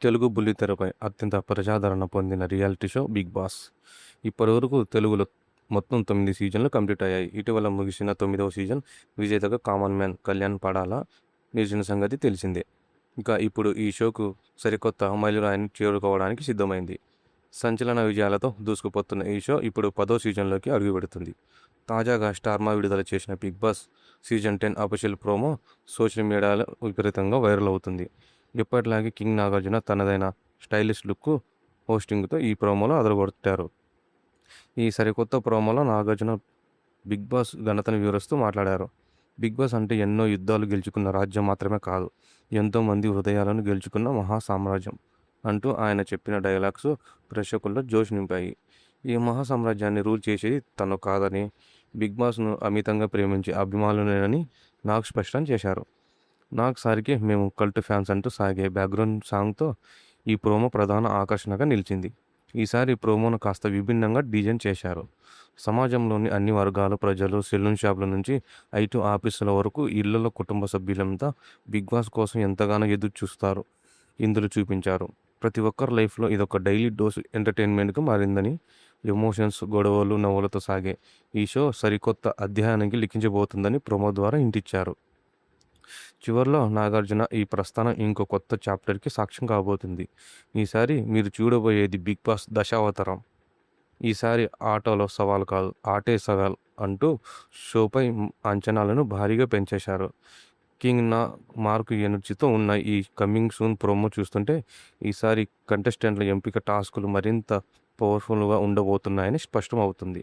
తెలుగు బుల్లితెరపై అత్యంత ప్రజాదరణ పొందిన రియాలిటీ షో 'బిగ్ బాస్'. ఇప్పటివరకు తెలుగులో మొత్తం 9 సీజన్లు కంప్లీట్ అయ్యాయి. ఇటీవల ముగిసిన 9వ సీజన్ విజేతగా కామన్ మ్యాన్ కళ్యాణ్ పడాలా నిలిచిన సంగతి తెలిసిందే. ఇక ఇప్పుడు ఈ షోకు సరికొత్త మైలురాయిని చేరుకోవడానికి సిద్ధమైంది. సంచలన విజయాలతో దూసుకుపోతున్న ఈ షో ఇప్పుడు 10వ సీజన్లోకి అడుగుపెడుతుంది. తాజాగా స్టార్మా విడుదల చేసిన 'Bigg Boss' season 10 official promo social మీడియాలో విపరీతంగా వైరల్ అవుతుంది. ఎప్పటిలాగే కింగ్ నాగార్జున తనదైన స్టైలిష్ లుక్, హోస్టింగ్తో ఈ ప్రోమోలో అదరగొట్టారు. ఈ సరికొత్త ప్రోమోలో నాగార్జున బిగ్ బాస్ ఘనతను వివరిస్తూ మాట్లాడారు. బిగ్ బాస్ అంటే ఎన్నో యుద్ధాలు గెలుచుకున్న రాజ్యం మాత్రమే కాదు, ఎంతోమంది హృదయాలను గెలుచుకున్న మహా సామ్రాజ్యం అంటూ ఆయన చెప్పిన డైలాగ్స్ ప్రేక్షకుల్లో జోష్ నింపాయి. ఈ మహా సామ్రాజ్యాన్ని రూల్ చేసేది తను కాదని, బిగ్ బాస్ను అమితంగా ప్రేమించే అభిమానులేనని నాగ్ స్పష్టం చేశారు. నాగ్ సార్కి మేము కల్ట్ ఫ్యాన్స్ అంటూ సాగే బ్యాక్గ్రౌండ్ సాంగ్తో ఈ ప్రోమో ప్రధాన ఆకర్షణగా నిలిచింది. ఈసారి ప్రోమోను కాస్త విభిన్నంగా డిజైన్ చేశారు. సమాజంలోని అన్ని వర్గాల ప్రజలు, సెలూన్ షాపుల నుంచి ఐటీ ఆఫీసుల వరకు ఇళ్లలో కుటుంబ సభ్యులంతా బిగ్ బాస్ కోసం ఎంతగానో ఎదురు చూస్తారు ఇందులో చూపించారు. ప్రతి ఒక్కరి లైఫ్లో ఇదొక డైలీ డోస్ ఎంటర్టైన్మెంట్గా మారిందని, ఎమోషన్స్, గొడవలు, నవ్వులతో సాగే ఈ షో సరికొత్త అధ్యాయానికి లిఖించబోతుందని ప్రోమో ద్వారా ఇంటిచ్చారు. చివర్లో నాగార్జున ఈ ప్రస్థానం ఇంకో కొత్త చాప్టర్కి సాక్ష్యం కాబోతుంది. ఈసారి మీరు చూడబోయేది బిగ్ బాస్ దశావతారం. ఈసారి ఆటలో సవాల్ కాదు, ఆటే సవాల్ అంటూ షోపై అంచనాలను భారీగా పెంచేశారు. కింగ్ నా మార్కు ఎనర్జీతో ఉన్న ఈ కమింగ్ సూన్ ప్రోమో చూస్తుంటే ఈసారి కంటెస్టెంట్ల ఎంపిక టాస్కులు మరింత పవర్ఫుల్గా ఉండబోతున్నాయని స్పష్టం అవుతుంది.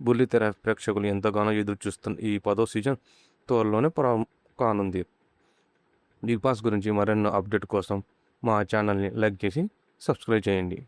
బుల్లితెర ప్రేక్షకులు ఎంతగానో ఎదురు చూస్తున్న ఈ 10వ సీజన్ త్వరలోనే కానుంది. బిగ్ బాస్ గురించి మరెన్నో అప్డేట్ కోసం మా ఛానల్ని లైక్ చేసి సబ్స్క్రైబ్ చేయండి.